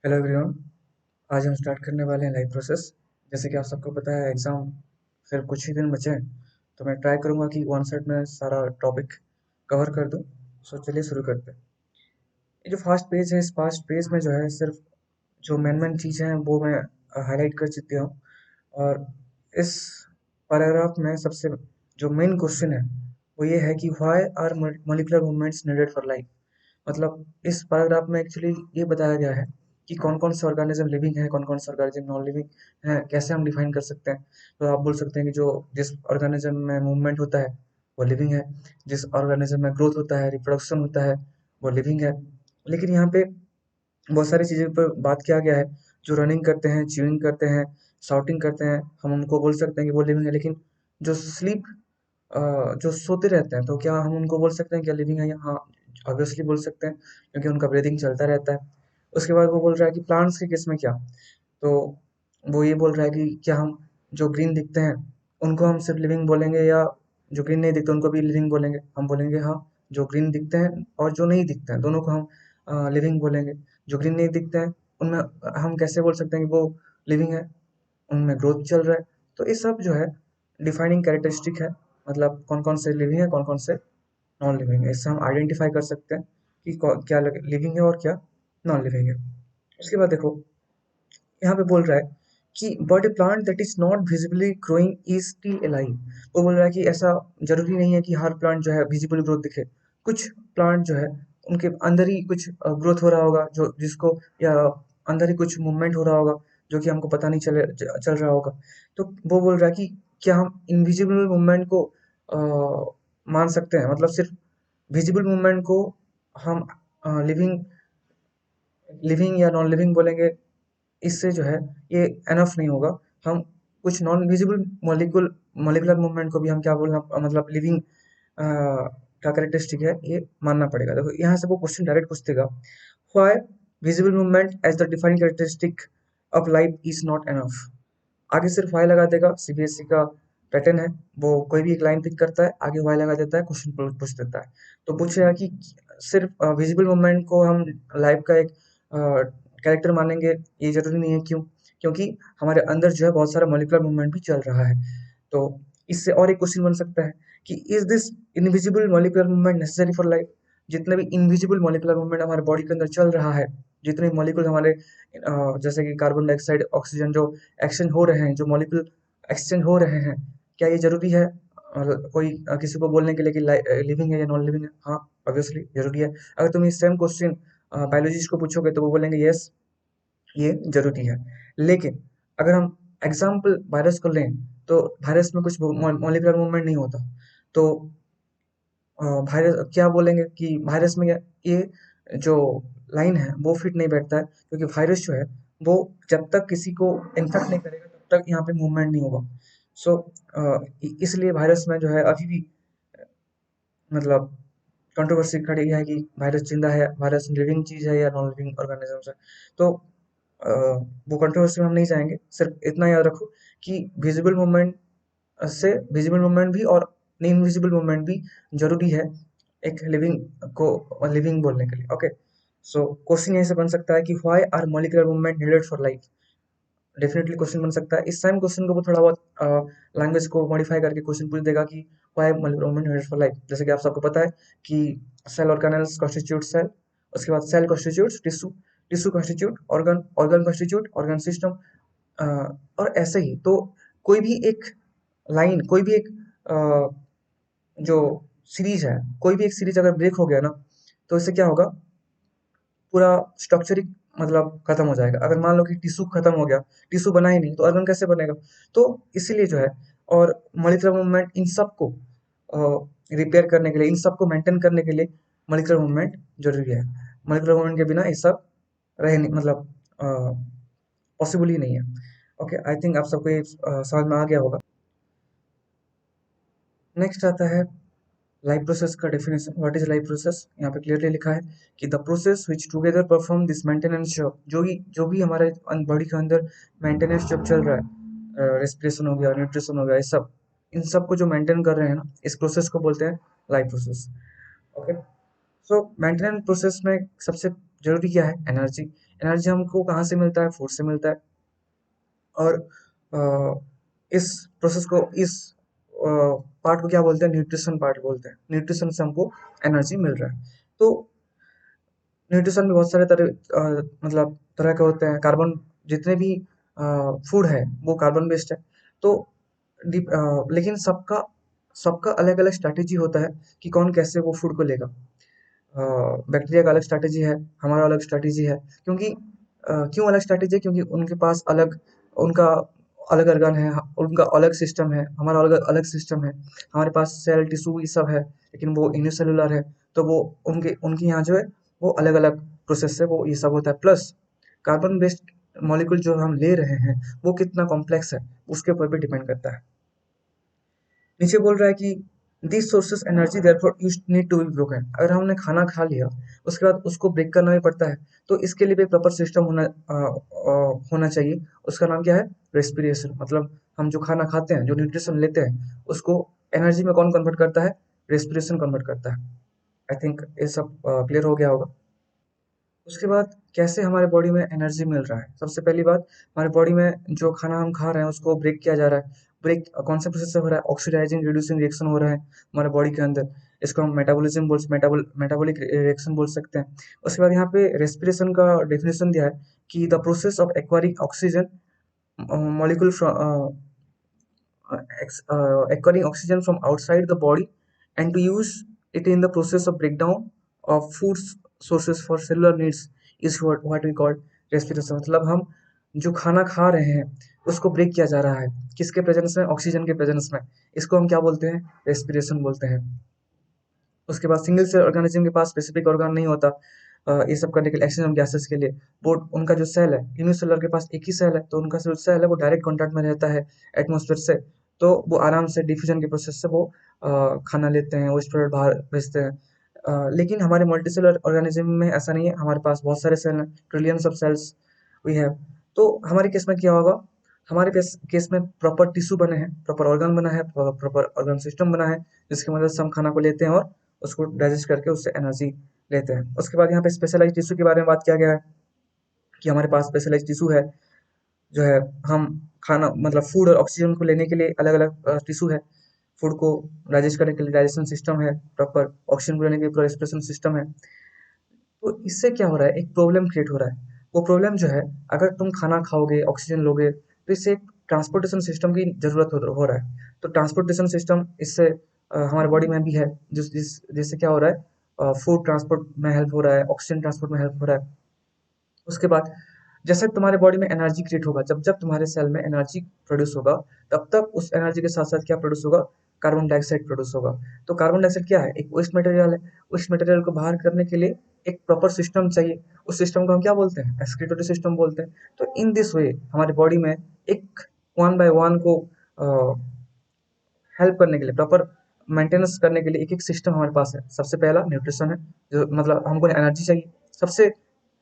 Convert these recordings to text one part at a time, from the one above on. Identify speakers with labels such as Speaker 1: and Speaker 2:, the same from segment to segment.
Speaker 1: Hello everyone. आज हम start करने वाले हैं लाइव प्रोसेस। जैसे कि आप सबको पता है एग्ज़ाम सिर्फ कुछ ही दिन बचे हैं, तो मैं ट्राई करूंगा कि वन शॉट में सारा टॉपिक कवर कर दूं। सो चलिए शुरू करते हैं। ये जो फर्स्ट पेज है, इस फर्स्ट पेज में जो है सिर्फ जो मेन मेन चीज़ें हैं वो मैं हाईलाइट कर चुका हूँ। और इस पैराग्राफ में सबसे जो मेन क्वेश्चन है वो ये है कि why are molecular movements needed for life. मतलब इस पैराग्राफ में एक्चुअली ये बताया गया है कि कौन-कौन से ऑर्गेनिज्म लिविंग है, कौन-कौन से ऑर्गेनिज्म नॉन लिविंग हैं, कैसे हम डिफाइन कर सकते हैं। तो आप बोल सकते हैं कि जो जिस ऑर्गेनिज्म में मूवमेंट होता है वो लिविंग है, जिस ऑर्गेनिज्म में ग्रोथ होता है, रिप्रोडक्शन होता है वो लिविंग है। लेकिन यहाँ पे बहुत सारी चीज़ों पर बात किया गया है। जो रनिंग करते हैं, च्यूइंग करते हैं, शाउटिंग करते हैं, हम उनको बोल सकते हैं कि वो लिविंग है। लेकिन जो स्लीप जो सोते रहते हैं, तो क्या हम उनको बोल सकते हैं क्या लिविंग है? या हाँ, ऑब्वियसली बोल सकते हैं, क्योंकि उनका ब्रीदिंग चलता रहता है। उसके बाद वो बोल रहा है कि प्लांट्स के केस में क्या? तो वो ये बोल रहा है कि क्या हम जो ग्रीन दिखते हैं उनको हम सिर्फ लिविंग बोलेंगे, या जो ग्रीन नहीं दिखते उनको भी लिविंग बोलेंगे? हम बोलेंगे हाँ, जो ग्रीन दिखते हैं और जो नहीं दिखते हैं दोनों को हम लिविंग बोलेंगे। जो ग्रीन नहीं दिखते हैं उनमें हम कैसे बोल सकते हैं कि वो लिविंग है? उनमें ग्रोथ चल रहा है। तो ये सब जो है डिफाइनिंग कैरेक्टरिस्टिक है। मतलब कौन कौन से लिविंग है, कौन कौन से नॉन लिविंग है। इससे हम आइडेंटिफाई कर सकते हैं कि क्या लिविंग है और क्या नॉन लिविंग है। उसके बाद देखो, यहाँ पे बोल रहा है कि but A plant that is not visibly growing is still alive. वो बोल रहा है कि ऐसा जरूरी नहीं है कि हर प्लांट जो है विजिबल ग्रोथ दिखे। कुछ प्लांट जो है उनके अंदर ही कुछ ग्रोथ हो रहा होगा, जो जिसको या अंदर ही कुछ मूवमेंट हो रहा होगा जो कि हमको पता नहीं चल रहा होगा। तो वो बोल रहा है कि क्या हम इनविजिबल मूवमेंट को मान सकते हैं? मतलब सिर्फ विजिबल मूवमेंट को हम लिविंग लिविंग या नॉन लिविंग बोलेंगे, इससे जो है ये एनफ नहीं होगा। हम कुछ नॉन विजिबल मॉलिक्यूलर मूवमेंट को भी हम क्या बोलना, मतलब लिविंग का कैरेक्टरिस्टिक है ये मानना पड़ेगा। देखो यहाँ से वो क्वेश्चन डायरेक्ट पूछ देगा, why visible movement as the defining characteristic of life is not enough. आगे सिर्फ वाई लगा देगा। सीबीएसई का पैटर्न है, वो कोई भी एक लाइन पिक करता है, आगे वाई लगा देता है, क्वेश्चन पूछ देता है। तो पूछेगा कि सिर्फ विजिबल मूवमेंट को हम लाइफ का एक कैरेक्टर मानेंगे, ये जरूरी नहीं है। क्यों? क्योंकि हमारे अंदर जो है बहुत सारा मॉलिक्यूलर मूवमेंट भी चल रहा है। तो इससे और एक क्वेश्चन बन सकता है कि is this invisible molecular movement necessary for life. जितने भी इनविजिबल मॉलिक्यूलर मूवमेंट हमारे बॉडी के अंदर चल रहा है, जितने मॉलिक्यूल हमारे जैसे कि कार्बन डाइऑक्साइड, ऑक्सीजन, जो एक्सचेंज हो रहे हैं, जो मॉलिक्यूल एक्सचेंज हो रहे हैं, क्या ये ज़रूरी है कोई किसी को बोलने के लिए कि लिविंग है या नॉन लिविंग है? हाँ, ऑब्वियसली ज़रूरी है। अगर तुम ये सेम क्वेश्चन बायोलॉजिस्ट को पूछोगे तो वो बोलेंगे यस, ये ज़रूरी है। लेकिन अगर हम एग्जाम्पल वायरस को लें, तो वायरस में कुछ मॉलिक्यूलर मूवमेंट नहीं होता। तो वायरस क्या बोलेंगे कि वायरस में ये जो लाइन है वो फिट नहीं बैठता है, क्योंकि वायरस जो है वो जब तक किसी को इन्फेक्ट नहीं करेगा तब तक यहाँ पे मूवमेंट नहीं होगा। सो इसलिए वायरस में जो है अभी भी मतलब कंट्रोवर्सी खड़ी है कि वायरस जिंदा है, वायरस लिविंग चीज है या नॉन लिविंग ऑर्गेनिज्म है। तो अ, वो कंट्रोवर्सी में हम नहीं जाएंगे। सिर्फ इतना याद रखो कि विजिबल मूवमेंट से विजिबल मूवमेंट भी और इनविजिबल मूवमेंट भी जरूरी है एक लिविंग को लिविंग बोलने के लिए। ओके, सो क्वेश्चन यहीं से बन सकता है कि why are molecular movement needed for life. Definitely question बन सकता है। इस सेम क्वेश्चन को वो थोड़ा बहुत लैंग्वेज को मॉडिफाई करके क्वेश्चन पूछ देगा कि why molecular movement needed for life. जैसे कि आप सबको पता है कि सेल ऑर्गेनेल्स कॉन्स्टिट्यूट सेल, उसके बाद cell constitute tissue, tissue constitute organ, organ constitute organ system. और ऐसे ही तो कोई भी एक लाइन, कोई भी एक जो सीरीज है, कोई भी एक सीरीज अगर ब्रेक हो गया ना, तो इससे क्या होगा, पूरा स्ट्रक्चर ही मतलब खत्म हो जाएगा। अगर मान लो कि टिश्यू खत्म हो गया, टिश्यू बना ही नहीं, तो ऑर्गन कैसे बनेगा? तो इसीलिए जो है, और मॉलिक्यूलर मूवमेंट इन सबको रिपेयर करने के लिए, इन सबको मेंटेन करने के लिए मॉलिक्यूलर मूवमेंट जरूरी है। मॉलिक्यूलर मूवमेंट के बिना ये सब रहे नहीं, मतलब पॉसिबल ही नहीं है। ओके, आई थिंक आप सबको ये समझ में आ गया होगा। नेक्स्ट आता है लाइफ प्रोसेस का definition. What is life process? यहाँ पे क्लियरली लिखा है कि the process which together perform this maintenance job. जो भी हमारे बॉडी के अंदर मेंटेनेंस जॉब चल रहा है, रेस्पिरेशन हो गया, न्यूट्रिशन हो गया, ये सब, इन सब को जो मेंटेन कर रहे हैं ना, इस प्रोसेस को बोलते हैं लाइफ प्रोसेस। ओके, सो मेंटेनेंस प्रोसेस में सबसे जरूरी क्या है? एनर्जी। एनर्जी हमको कहाँ से मिलता है? फूड से मिलता है। और इस प्रोसेस को, इस पार्ट को क्या बोलते हैं? न्यूट्रिशन पार्ट बोलते हैं। न्यूट्रिशन से हमको एनर्जी मिल रहा है। तो न्यूट्रिशन में बहुत सारे मतलब तरह के होते हैं। कार्बन, जितने भी फूड है वो कार्बन बेस्ड है। तो लेकिन सबका सबका अलग अलग स्ट्रैटेजी होता है कि कौन कैसे वो फूड को लेगा। बैक्टीरिया का अलग स्ट्रैटेजी है, हमारा अलग स्ट्रैटेजी है। क्योंकि क्यों अलग स्ट्रैटेजी है? क्योंकि उनके पास अलग, उनका अलग organ है, उनका अलग सिस्टम है, हमारा अलग अलग सिस्टम है। हमारे पास सेल टिश्यू ये सब है, लेकिन वो यूनिसेलुलर है। तो वो उनके उनके यहाँ जो है वो अलग अलग प्रोसेस से वो ये सब होता है। प्लस कार्बन बेस्ड मॉलिक्यूल जो हम ले रहे हैं वो कितना कॉम्प्लेक्स है उसके ऊपर भी डिपेंड करता है। नीचे बोल रहा है कि this sources energy therefore you need to be broken. अगर हमने खाना खा लिया उसके बाद उसको ब्रेक करना भी पड़ता है। तो इसके लिए भी प्रॉपर सिस्टम होना चाहिए। उसका नाम क्या है? रेस्पिरेशन। मतलब हम जो खाना खाते हैं, जो न्यूट्रिशन लेते हैं, उसको एनर्जी में कौन कन्वर्ट करता है? रेस्पिरेशन कन्वर्ट करता है। आई थिंक ये सब क्लियर हो गया होगा। उसके बाद कैसे हमारे बॉडी में एनर्जी मिल रहा है? सबसे पहली बात, हमारे बॉडी में जो खाना हम खा रहे हैं उसको ब्रेक किया जा रहा है। ब्रेक कौन से प्रोसेस से हो रहा है? ऑक्सीडाइजिंग रिड्यूसिंग रिएक्शन हो रहा है हमारे बॉडी के अंदर। इसको हम मेटाबॉलिक रिएक्शन बोल सकते हैं। उसके बाद यहाँ पे रेस्पिरेशन का डेफिनेशन दिया है कि the process of acquiring oxygen molecule acquiring oxygen from outside the body and to use it in the process of breakdown of food sources for cellular needs is what we call respiration। मतलब हम जो खाना खा रहे हैं उसको break किया जा रहा है, किसके प्रेजेंस में? ऑक्सीजन के प्रेजेंस में। इसको हम क्या बोलते हैं? रेस्पिरेशन बोलते हैं। उसके बाद सिंगल सेल ऑर्गेनिज्म के पास स्पेसिफिक ऑर्गन नहीं होता ये सब करने के लिए, एक्सचेंज ऑफ गैसेस के लिए। वो उनका जो सेल है, यूनिसेलुलर के पास एक ही सेल है, तो उनका जो सेल है वो डायरेक्ट कॉन्टैक्ट में रहता है एटमॉस्फेयर से। तो वो आराम से डिफ्यूजन के प्रोसेस से वो खाना लेते हैं, वेस्ट प्रोडक्ट बाहर भेजते हैं। लेकिन हमारे मल्टीसेलुलर ऑर्गेनिज्म में ऐसा नहीं है। हमारे पास बहुत सारे सेल हैं, trillions of cells we have. तो हमारे केस में क्या होगा? हमारे केस में प्रॉपर टिश्यू बने हैं, प्रॉपर ऑर्गन बना है, प्रॉपर ऑर्गन सिस्टम बना है, जिसकी मदद से हम खाना को लेते हैं और उसको डाइजेस्ट करके उससे एनर्जी लेते हैं। उसके बाद यहाँ पे स्पेशलाइज्ड टिश्यू के बारे में बात किया गया है कि हमारे पास स्पेशलाइज्ड टिश्यू है, जो है हम खाना मतलब फूड और ऑक्सीजन को लेने के लिए अलग अलग टिश्यू है। फूड को डाइजेस्ट करने के लिए डाइजेशन सिस्टम है, प्रॉपर ऑक्सीजन को लेने के लिए पूरा रेस्पिरेशन सिस्टम है। तो इससे क्या हो रहा है? एक प्रॉब्लम क्रिएट हो रहा है। वो प्रॉब्लम जो है, अगर तुम खाना खाओगे, ऑक्सीजन लोगे, तो इससे एक ट्रांसपोर्टेशन सिस्टम की जरूरत हो रहा है। तो ट्रांसपोर्टेशन सिस्टम इससे हमारे बॉडी में भी है, जिससे क्या हो रहा है? फूड ट्रांसपोर्ट में हेल्प हो रहा है, ऑक्सीजन ट्रांसपोर्ट में हेल्प हो रहा है। उसके बाद जैसे तुम्हारे बॉडी में एनर्जी क्रिएट होगा, जब जब तुम्हारे सेल में एनर्जी प्रोड्यूस होगा, तब तब उस एनर्जी के साथ साथ क्या प्रोड्यूस होगा? कार्बन डाइऑक्साइड प्रोड्यूस होगा। तो कार्बन डाइऑक्साइड क्या है? एक वेस्ट मटेरियल है। वेस्ट मटेरियल को बाहर करने के लिए एक प्रॉपर सिस्टम चाहिए। उस सिस्टम को हम क्या बोलते हैं? एक्सक्रीटोरी सिस्टम बोलते हैं। तो इन दिस वे हमारे बॉडी में एक वन बाय वन को हेल्प करने के लिए, प्रॉपर मेंटेनेंस करने के लिए एक एक सिस्टम हमारे पास है। सबसे पहला न्यूट्रिशन है, जो मतलब हमको एनर्जी चाहिए। सबसे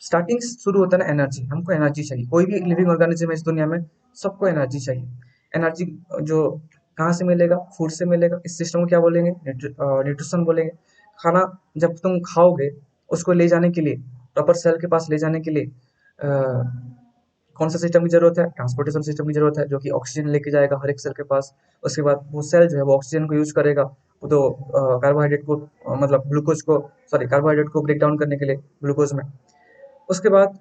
Speaker 1: स्टार्टिंग शुरू होता है ना एनर्जी, हमको एनर्जी चाहिए। कोई भी लिविंग ऑर्गेनिज्म है इस दुनिया में, सबको एनर्जी चाहिए। एनर्जी जो कहाँ से मिलेगा? फूड से मिलेगा। इस सिस्टम को क्या बोलेंगे? न्यूट्रिशन बोलेंगे। खाना जब तुम खाओगे, उसको ले जाने के लिए, प्रॉपर सेल के पास ले जाने के लिए कौन सा सिस्टम की जरूरत है? ट्रांसपोर्टेशन सिस्टम की जरूरत है, जो कि ऑक्सीजन लेके जाएगा हर एक सेल के पास। उसके बाद वो सेल जो है वो ऑक्सीजन को यूज करेगा, वो तो कार्बोहाइड्रेट को मतलब ग्लूकोज को, सॉरी कार्बोहाइड्रेट को ब्रेक डाउन करने के लिए ग्लूकोज में। उसके बाद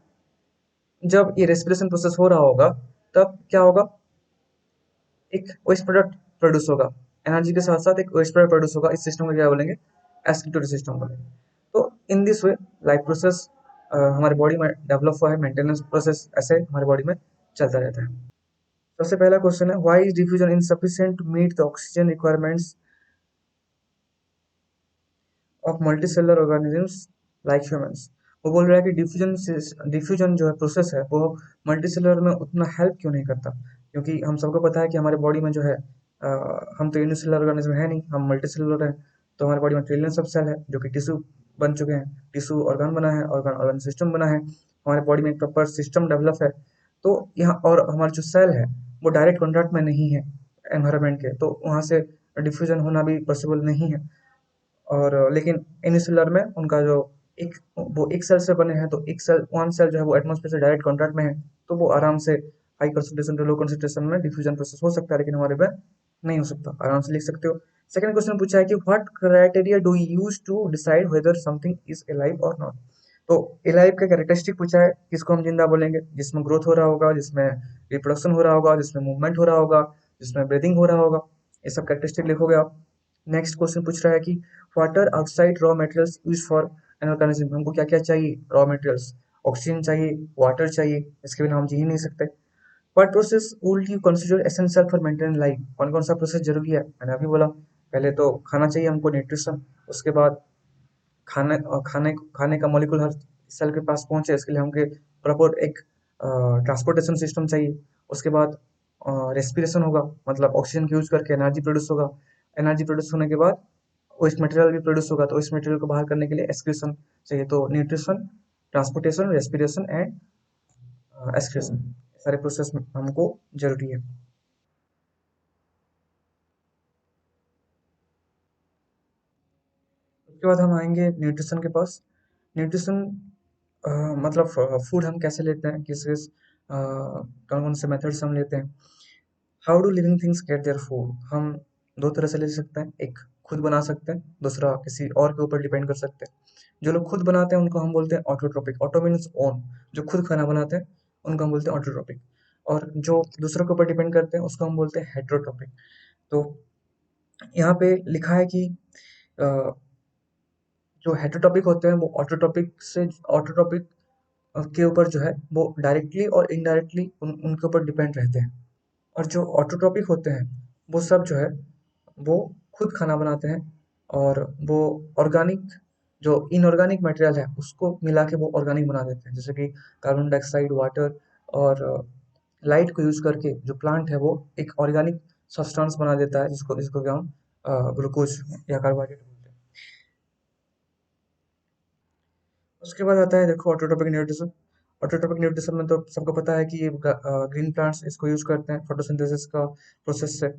Speaker 1: जब ये रेस्पिरेशन प्रोसेस हो रहा होगा, तब क्या होगा? एक वेस्ट प्रोडक्ट प्रोड्यूस होगा। एनर्जी के साथ साथ एक वेस्ट प्रोडक्ट प्रोड्यूस होगा। इस सिस्टम को क्या बोलेंगे? एक्सक्रीटोरी सिस्टम बोलेंगे। तो in this way life process हमारे बॉडी में डेवलप हुआ है। मेंटेनेंस प्रोसेस ऐसे हमारे बॉडी में चलता रहता है। सबसे पहला क्वेश्चन है, why is diffusion insufficient to meet the oxygen requirements of multicellular organisms like humans. वो बोल रहा है कि डिफ्यूजन जो है प्रोसेस है वो मल्टीसेलुलर में उतना हेल्प क्यों नहीं करता? क्योंकि हम सबको पता है कि हमारे बॉडी में जो है हम तो यूनिसेलुलर ऑर्गेनिज्म है नहीं, हम मल्टीसेलुलर हैं। तो हमारे बॉडी में ट्रिलियंस ऑफ सेल है, जो कि टिश्यू बन चुके हैं। टिश्यू ऑर्गन बना है, ऑर्गन ऑर्गन सिस्टम बना है। हमारे बॉडी में एक प्रॉपर सिस्टम डेवलप है। तो यहाँ और हमारे जो सेल है वो डायरेक्ट कॉन्टैक्ट में नहीं है एनवायरनमेंट के, तो वहाँ से डिफ्यूजन होना भी पॉसिबल नहीं है। और लेकिन यूनिसेलुलर में उनका जो एक वो एक सेल से बने हैं, तो एक सेल वन सेल जो है वो एटमॉस्फेयर से डायरेक्ट कॉन्टैक्ट में है, तो वो आराम से high concentration to low concentration में डिफ्यूजन प्रोसेस हो सकता है, लेकिन हमारे में नहीं हो सकता। आराम से लिख सकते हो। सेकंड क्वेश्चन पूछा है कि what criteria do you use to decide whether something is alive और नॉट। तो अलाइव का कैरेक्टरिस्टिक पूछा है, किसको हम जिंदा बोलेंगे, जिसमें ग्रोथ हो रहा होगा, जिसमें रिप्रोडक्शन हो रहा होगा, जिसमें मूवमेंट हो रहा होगा, जिसमें ब्रीदिंग हो रहा होगा, ये सब कैरेक्टरिस्टिक लिखोगे आप। नेक्स्ट क्वेश्चन पूछ रहा है कि what are outside raw materials use for an organism. हमको क्या क्या चाहिए रॉ मटेरियल्स, ऑक्सीजन चाहिए, वाटर चाहिए, इसके बिना हम जी ही नहीं सकते। What process would you consider essential for maintain life. कौन कौन सा प्रोसेस जरूरी है, मैंने अभी बोला। पहले तो खाना चाहिए हमको, न्यूट्रिशन। उसके बाद खाने खाने खाने का मॉलिक्यूल हर सेल के पास पहुंचे, इसके लिए हमको प्रॉपर एक ट्रांसपोर्टेशन सिस्टम चाहिए। उसके बाद रेस्पिरेशन होगा, मतलब ऑक्सीजन के यूज करके एनर्जी प्रोड्यूस होगा। एनर्जी प्रोड्यूस होने के बाद वेस्ट मटेरियल भी प्रोड्यूस होगा, तो वेस्ट मटेरियल को बाहर करने के लिए एक्सक्रीशन चाहिए। तो nutrition, transportation, respiration and excretion, सारे प्रोसेस हमको जरूरी है। उसके बाद हम आएंगे न्यूट्रिशन के पास। न्यूट्रिशन मतलब फूड हम कैसे लेते हैं, किस किस कौन कौन से मेथड से हम लेते हैं। How do living things get their food. हम दो तरह से ले सकते हैं, एक खुद बना सकते हैं, दूसरा किसी और के ऊपर डिपेंड कर सकते हैं। जो लोग खुद बनाते हैं उनको हम बोलते हैं ऑटोट्रोपिक। ऑटो मीन्स ओन, जो खुद खाना बनाते हैं उनको हम बोलते हैं ऑटोट्रोपिक। और जो दूसरों के ऊपर डिपेंड करते हैं उसको हम बोलते हैं हेट्रोट्रोपिक। तो यहाँ पे लिखा है कि अ, जो हेट्रोट्रोपिक होते हैं वो ऑटोट्रोपिक के ऊपर जो है वो डायरेक्टली और इनडायरेक्टली उनके ऊपर डिपेंड रहते हैं। और जो ऑटोट्रोपिक होते हैं वो सब जो है वो खुद खाना बनाते हैं, और वो ऑर्गेनिक, जो इनऑर्गेनिक मटेरियल है उसको मिला के वो ऑर्गेनिक बना देते हैं। जैसे कि कार्बन डाइऑक्साइड, वाटर और लाइट को यूज करके जो प्लांट है वो एक ऑर्गेनिक सब्सटेंस बना देता है, जिसको जिसको कि हम ग्लूकोज या कार्बोहाइड्रेट बोलते हैं। उसके बाद आता है देखो ऑटोट्रोपिक न्यूट्रिशन। ऑटोट्रोपिक न्यूट्रिशन में तो सबको पता है कि ये ग्रीन प्लांट्स इसको यूज करते हैं फोटोसिंथेसिस का प्रोसेस से।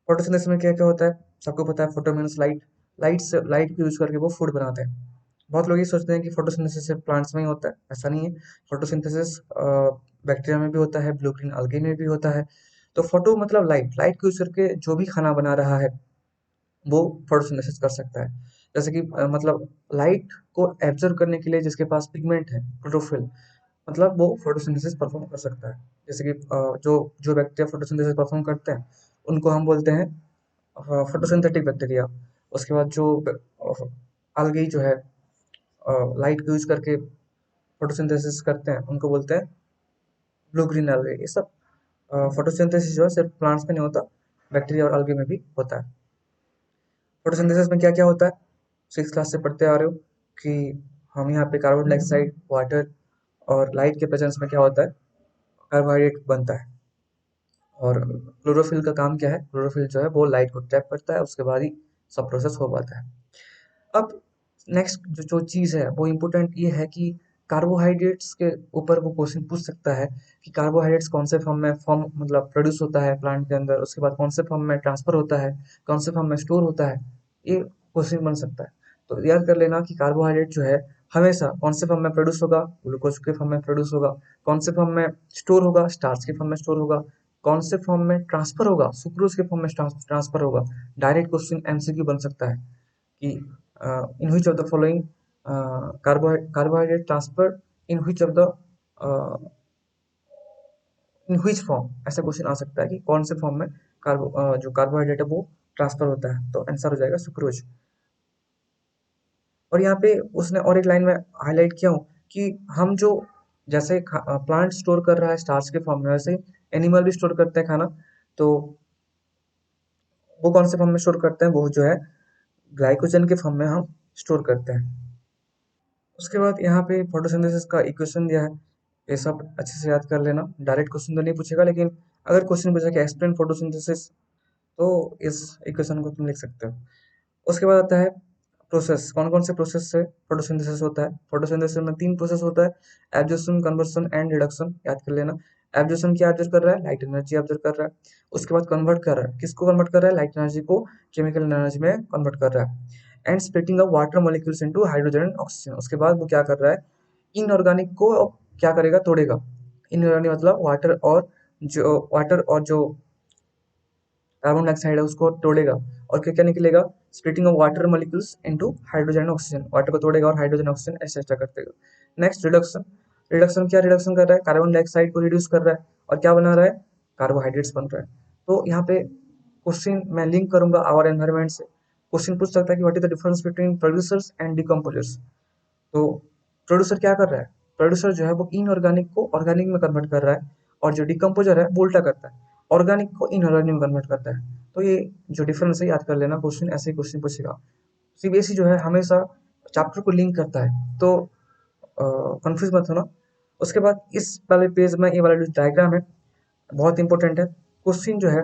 Speaker 1: फोटोसिंथेसिस में क्या क्या होता है, सबको पता है। फोटो मीन्स लाइट, लाइट को यूज करके वो फूड बनाते हैं। बहुत लोग ये सोचते हैं कि फोटोसिंथेसिस सिर्फ प्लांट्स में ही होता है, ऐसा नहीं है। फोटोसिंथेसिस बैक्टीरिया में भी होता है, ब्लू ग्रीन algae में भी होता है। तो फोटो मतलब लाइट, लाइट को यूज करके जो भी खाना बना रहा है वो फोटोसिंथेसिस कर सकता है। जैसे कि मतलब लाइट को एब्जॉर्ब करने के लिए जिसके पास पिगमेंट है, क्लोरोफिल, मतलब वो फोटोसिंथेसिस परफॉर्म कर सकता है। जैसे कि जो जो बैक्टीरिया फोटोसिंथेसिस परफॉर्म करते हैं उनको हम बोलते हैं फोटोसिंथेटिक बैक्टीरिया। उसके बाद जो algae जो है लाइट को यूज करके फोटोसिंथेसिस करते हैं उनको बोलते हैं ब्लू ग्रीन algae। ये सब फोटोसिंथेसिस जो है सिर्फ प्लांट्स में नहीं होता, बैक्टीरिया और algae में भी होता है। फोटोसिंथेसिस में क्या क्या होता है, सिक्स क्लास से पढ़ते आ रहे हो कि हम यहाँ पे कार्बन डाइऑक्साइड, वाटर और लाइट के प्रेजेंस में क्या होता है, कार्बोहाइड्रेट बनता है। और क्लोरोफिल का काम क्या है, क्लोरोफिल जो है वो लाइट को ट्रैप करता है, उसके बाद ही सब प्रोसेस हो पाता है। अब नेक्स्ट जो जो चीज़ है वो इम्पोर्टेंट ये है कि कार्बोहाइड्रेट्स के ऊपर वो क्वेश्चन पूछ सकता है कि कार्बोहाइड्रेट्स कौन से फॉर्म में फॉर्म मतलब प्रोड्यूस होता है प्लांट के अंदर, उसके बाद कौन से फॉर्म में ट्रांसफर होता है, कौन से फॉर्म में स्टोर होता है। ये क्वेश्चन बन सकता है। तो याद कर लेना कि कार्बोहाइड्रेट जो है हमेशा कौन से फॉर्म में प्रोड्यूस होगा, ग्लूकोज के फॉर्म में प्रोड्यूस होगा। कौन से फॉर्म में स्टोर होगा, स्टार्च के फॉर्म में स्टोर होगा। कौन से फॉर्म में ट्रांसफर होगा, सुक्रोज के फॉर्म में ट्रांसफर होगा। डायरेक्ट क्वेश्चन एमसीक्यू बन सकता है कि in which of the following carbohydrate transfer in which of the uh, in which form, ऐसा क्वेश्चन आ सकता है कि कौन से फॉर्म में जो कार्बोहाइड्रेट है वो ट्रांसफर होता है, तो आंसर हो जाएगा सुक्रोज। और यहाँ पे उसने और एक लाइन में हाईलाइट किया हूँ कि हम जो जैसे प्लांट स्टोर कर रहा है स्टार्च के फॉर्म में, वैसे एनिमल भी स्टोर करते हैं खाना। तो वो कौन से फॉर्म में स्टोर करते हैं, वो जो है ग्लाइकोजन के फॉर्म में हम स्टोर करते हैं। उसके बाद यहाँ पे फोटोसिंथेसिस का इक्वेशन दिया है, ये सब अच्छे से याद कर लेना। डायरेक्ट क्वेश्चन तो नहीं पूछेगा, लेकिन अगर क्वेश्चन पूछा कि एक्सप्लेन फोटोसिंथेसिस, तो इस इक्वेशन को तुम लिख सकते हो। उसके बाद आता है प्रोसेस, कौन कौन से प्रोसेस से फोटोसिंथेसिस होता है। फोटोसिंथेसिस में तीन प्रोसेस होता है, एब्जॉर्प्शन, कन्वर्सन एंड रिडक्शन। याद कर लेना। एब्जॉर्प्शन क्या ऑब्जर्व कर रहा है, लाइट एनर्जी ऑब्जर्व कर रहा है। उसके बाद कन्वर्ट कर रहा है, किसको कन्वर्ट कर रहा है, लाइट एनर्जी को केमिकल एनर्जी में कन्वर्ट कर रहा है। And splitting of water molecules into hydrogen and oxygen. उसके बाद वो क्या कर रहा है, इनऑर्गेनिक को क्या करेगा, तोड़ेगा। इनऑर्गेनिक मतलब वाटर और जो कार्बन डाइऑक्साइड है उसको तोड़ेगा, और क्या क्या निकलेगा, splitting of water molecules into hydrogen and oxygen, water को तोड़ेगा और हाइड्रोजन ऑक्सीजन ऐसे ऐसा कर देगा। Next reduction. रिडक्शन क्या रिडक्शन कर रहा है, कार्बन डाइऑक्साइड को रिड्यूस कर रहा है और क्या बना रहा है, कार्बोहाइड्रेट्स बन रहा है। तो यहाँ पे क्वेश्चन मैं लिंक करूंगा आवर एनवायरमेंट से। क्वेश्चन पूछ सकता है कि what is the difference between producers and decomposers. तो प्रोड्यूसर क्या कर रहा है, प्रोड्यूसर जो है वो इनऑर्गेनिक को ऑर्गेनिक में कन्वर्ट कर रहा है, और जो डिकम्पोजर है वो उल्टा करता है, ऑर्गेनिक को इनऑर्गेनिक में कन्वर्ट करता है। तो ये जो डिफरेंस है याद कर लेना, क्वेश्चन ऐसे ही क्वेश्चन पूछेगा। सीबीएसई जो है हमेशा चैप्टर को लिंक करता है, तो कंफ्यूज मत होना। उसके बाद इस वाले पेज में ये वाला जो डायग्राम है बहुत इंपॉर्टेंट है। क्वेश्चन जो है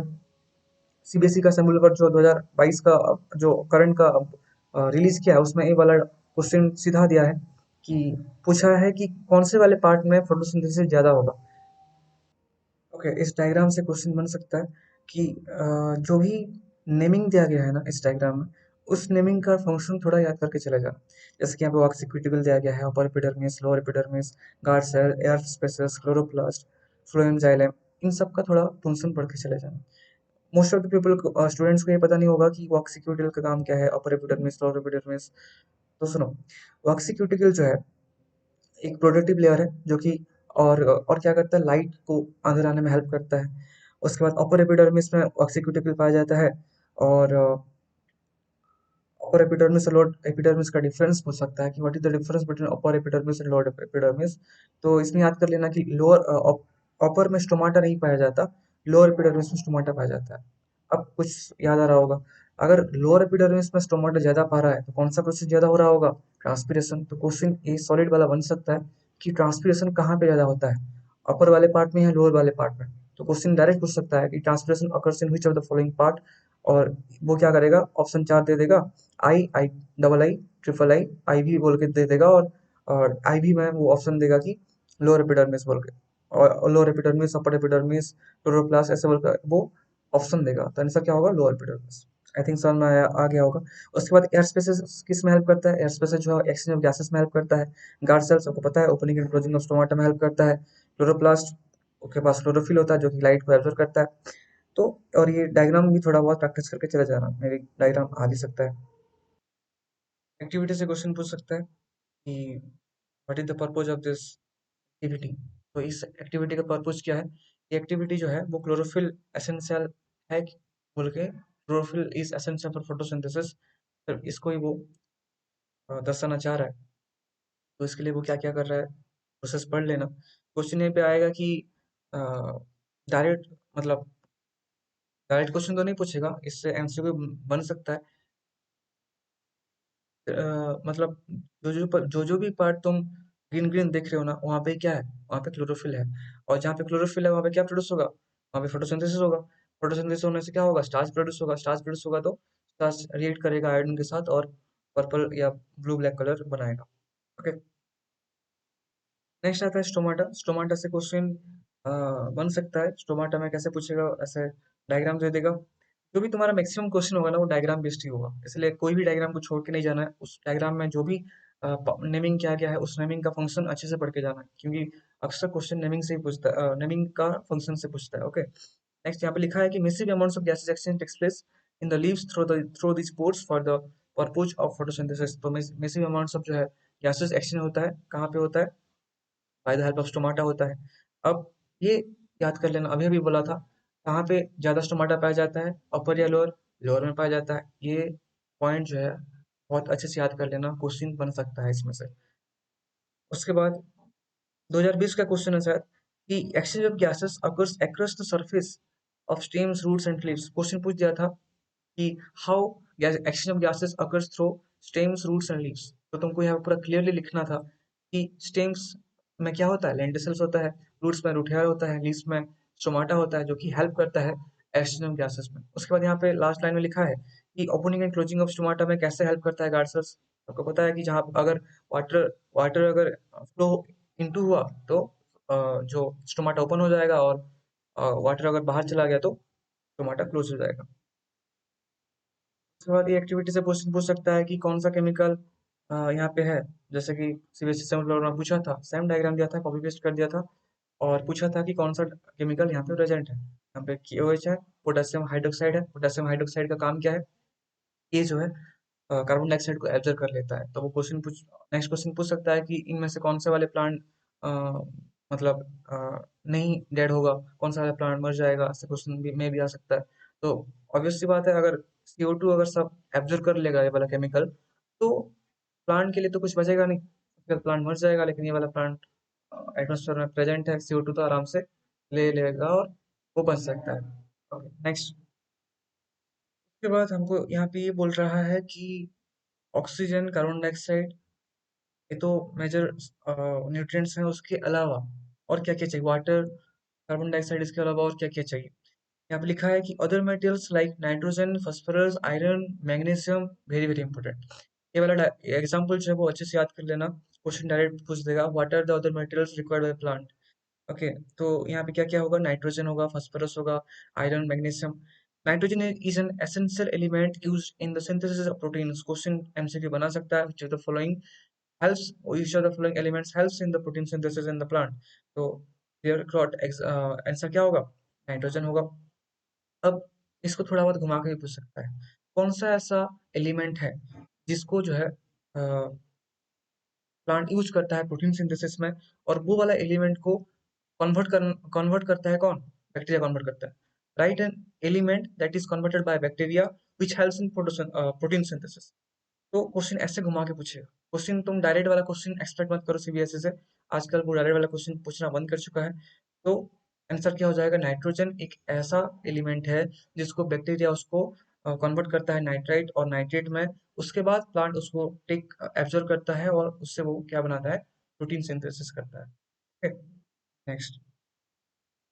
Speaker 1: सीबीएसई का सिमुलेटर जो 2022 का जो करंट का रिलीज किया है उसमें ये वाला क्वेश्चन सीधा दिया है कि पूछा है कि कौन से वाले पार्ट में फोटोसिंथेसिस ज्यादा होगा। ओके, इस डायग्राम से क्वेश्चन बन सकता है कि जो भी नेमिंग दिया गया है ना इस डायग्राम में, उस नेमिंग का फंक्शन थोड़ा याद करके चले जाना। जैसे कि यहाँ पे ऑक्सीक्यूटिबल दिया गया है, upper epidermis, lower epidermis, guard cell, air spaces, chloroplast, phloem xylem, इन सब का थोड़ा फंक्शन पढ़ के चले जाना। Most of the people students को ये पता नहीं होगा कि वॉक्सी क्यूटिकल का काम क्या है, अपर एपिडर्मिस, लोअर एपिडर्मिस। तो सुनो, वॉक्सी क्यूटिकल जो है एक प्रोटेक्टिव लेयर है जो कि और क्या करता है, लाइट को अंदर आने में हेल्प करता है। उसके बाद अपर एपिडर्मिस में वॉक्सी क्यूटिकल पाया जाता है, और अपर एपिडर्मिस और लोअर एपिडर्मिस का डिफरेंस पूछ सकता है कि what is the difference between upper epidermis and lower epidermis. तो इसमें याद कर लेना कि अपर में स्टोमाटा नहीं पाया जाता, लोअर एपिडर्मिस में स्टोमाटा पाया जाता है। अब कुछ याद आ रहा होगा, अगर लोअर एपिडर्मिस में स्टोमाटा ज्यादा पा रहा है तो कौन सा प्रोसेस ज्यादा हो रहा होगा, ट्रांसपीरेशन। तो क्वेश्चन ये सॉलिड वाला बन सकता है कि ट्रांसपीरेशन कहाँ पे ज्यादा होता है, अपर वाले पार्ट में या लोअर वाले पार्ट में। तो क्वेश्चन डायरेक्ट पूछ सकता है कि transpiration occurs in which of the following part, और वो क्या करेगा, ऑप्शन 4 दे देगा, I double I, triple I, आई भी बोल के दे देगा, और आई भी में वो ऑप्शन देगा कि लोअर एपिडर्मिस बोल के, और lower epidermis, upper epidermis, chloroplast ऐसे बोल कर वो ऑप्शन देगा। तो आंसर क्या होगा, लोअर एपिडर्मिस। आई थिंक समझ में आ गया होगा। उसके बाद एयर स्पेसेस किस में हेल्प करता है, एयर स्पेसेस जो है एक्सचेंज ऑफ गैसेस में हेल्प करता है। गार्ड सेल सबको पता है, opening and closing of stomata में हेल्प करता है। क्लोरोप्लास्ट के पास क्लोरोफिल होता है जो कि लाइट को एब्जॉर्ब करता है। तो और ये डायग्राम भी थोड़ा बहुत प्रैक्टिस करके चला जाना, मेरे डायग्राम आ भी सकता है। एक्टिविटी से क्वेश्चन पूछ सकता है कि what is the purpose of this activity. तो इस एक्टिविटी का पर्पज क्या है, ये एक्टिविटी जो है वो क्लोरोफिल एसेंशियल है बोल के, chlorophyll is essential for photosynthesis. तो इसको ही वो दर्शाना चाह रहा है। तो इसके लिए वो क्या क्या कर रहा है, प्रोसेस पढ़ लेना। क्वेश्चन ये पे आएगा कि डायरेक्ट मतलब डायरेक्ट क्वेश्चन तो नहीं पूछेगा, इससे एमसीक्यू बन सकता है। मतलब जो भी पार्ट तुम ग्रीन ग्रीन देख रहे हो ना, वहाँ पे क्या है, वहाँ पे क्लोरोफिल है। और जहाँ पे क्लोरोफिल है वहाँ पे क्या प्रोड्यूस होगा, वहाँ पे फोटोसिंथेसिस होगा। फोटोसिंथेसिस होने से क्या होगा, स्टार्च प्रोड्यूस होगा। स्टार्च प्रोड्यूस होगा तो स्टार्च रिएक्ट करेगा आयोडीन के साथ और पर्पल या ब्लू ब्लैक कलर बनाएगा। ओके, नेक्स्ट आता है स्टोमाटा। स्टोमाटा से क्वेश्चन बन सकता है। स्टोमाटा में कैसे पूछेगा, ऐसे डायग्राम दे देगा। जो भी तुम्हारा मैक्सिमम क्वेश्चन होगा ना वो डायग्राम बेस्ड ही होगा, इसलिए कोई भी डायग्राम को छोड़ के नहीं जाना है। उस डायग्राम में जो भी नेमिंग किया गया है उस नेमिंग का फंक्शन अच्छे से पढ़ के जाना है, क्योंकि अक्सर क्वेश्चन नेमिंग से ही पूछता है, नेमिंग का फंक्शन से पूछता है। ओके, नेक्स्ट यहाँ पे लिखा है कि massive amounts of gases exchange takes place in the leaves through the spores for the purpose of photosynthesis. तो मिसिव अमाउंट्स ऑफ जो है गैसेस एक्सचेंज होता है, कहाँ पे होता है, by the help of stomata होता है। अब ये याद कर लेना, अभी अभी बोला था कहाँ पे ज्यादा स्टोमाटा पाया जाता है, अपर या लोअर, लोअर में पाया जाता है। ये पॉइंट जो है बहुत अच्छे से याद कर लेना, क्वेश्चन बन सकता है इसमें से। उसके बाद 2020 का क्वेश्चन है शायद कि exchange of gases occurs across the surface of stems, roots and leaves. Question पूछ दिया था कि how exchange of gases occurs through stems, roots and leaves. तो तुमको यहाँ पूरा क्लियरली लिखना था कि स्टेम्स में क्या होता है, लेंटिसल्स होता है, रूट्स में रूट हेयर होता है, लीव्स में स्टोमाटा होता है जो कि हेल्प करता है एक्सचेंज ऑफ गैसेस में। उसके बाद यहाँ पे लास्ट लाइन में लिखा है कि opening and closing of stomata में कैसे हेल्प करता है गार्ड सेल्स। आपको पता है कि जहाँ अगर वाटर वाटर अगर फ्लो इनटू हुआ तो जो स्टोमाटा ओपन हो जाएगा, और वाटर अगर बाहर चला गया तो स्टोमाटा क्लोज हो जाएगा। उसके बाद ये एक्टिविटी से क्वेश्चन पूछ सकता है कि कौन सा केमिकल यहाँ पे है। जैसे कि सीबीएसई से हम लोगों ने पूछा था, सेम डायग्राम दिया था, कॉपी पेस्ट कर दिया था और पूछा था कि कौन सा केमिकल यहाँ पे प्रेजेंट है। यहाँ पे KOH है, पोटेशियम हाइड्रोक्साइड है। पोटेशियम हाइड्रोक्साइड का काम क्या है? ये जो है कार्बन डाइऑक्साइड को एब्जॉर्ब कर लेता है। तो वो क्वेश्चन पूछ नेक्स्ट क्वेश्चन पूछ सकता है कि इनमें से कौन से वाले प्लांट मतलब नहीं डेड होगा, कौन सा वाला प्लांट मर जाएगा, ऐसे क्वेश्चन भी में भी आ सकता है। तो ऑब्वियस सी बात है, अगर CO2 अगर सब एब्जॉर्ब कर लेगा ये वाला केमिकल, तो प्लांट के लिए तो कुछ बचेगा नहीं, फिर प्लांट मर जाएगा। लेकिन ये वाला प्लांट एटमोसफेयर में प्रेजेंट है, CO2 तो आराम से ले लेगा और वो बच सकता है। Okay, next. उसके बाद हमको यहाँ पे ये बोल रहा है कि ऑक्सीजन, कार्बन डाइऑक्साइड, ये तो मेजर न्यूट्रिएंट्स हैं। उसके अलावा और क्या क्या चाहिए? वाटर, कार्बन डाइऑक्साइड, इसके अलावा और क्या क्या चाहिए? यहाँ पे लिखा है कि other materials like nitrogen, phosphorus, iron, magnesium, very very important. ये वाला एग्जाम्पल जो है वो अच्छे से याद कर लेना। क्वेश्चन डायरेक्ट पूछ देगा, what are the other materials required by plant. Okay, तो यहाँ पे क्या क्या होगा? नाइट्रोजन होगा, फास्फोरस होगा, iron, magnesium. Nitrogen is an essential element used in the synthesis of proteins. Question MCQ बना सकता है, which of the following helps, which of the following elements helps in the protein synthesis in the plant? तो clear cut answer क्या होगा? Nitrogen होगा। अब इसको थोड़ा बहुत घुमा के भी पूछ सकता है, कौन सा ऐसा एलिमेंट है जिसको जो है प्लांट यूज करता है प्रोटीन सिंथेसिस में, और वो वाला एलिमेंट को कन्वर्ट करता है कौन? बैक्टीरिया कन्वर्ट करता है। Right, an element that is converted by bacteria which helps in protein synthesis. तो क्वेश्चन ऐसे घुमा के पूछेगा। क्वेश्चन तुम डायरेक्ट वाला क्वेश्चन एक्सपेक्ट मत करो सीबीएसई से। आजकल वो डायरेक्ट वाला क्वेश्चन पूछना बंद कर चुका है। तो आंसर क्या हो जाएगा? नाइट्रोजन एक ऐसा एलिमेंट है जिसको बैक्टीरिया उसको कन्वर्ट करता है नाइट्राइट और नाइट्रेट में। उसके बाद प्लांट उसको टेक एब्जॉर्ब करता है और उससे वो क्या बनाता है? प्रोटीन सिंथेसिस करता है। Okay, next.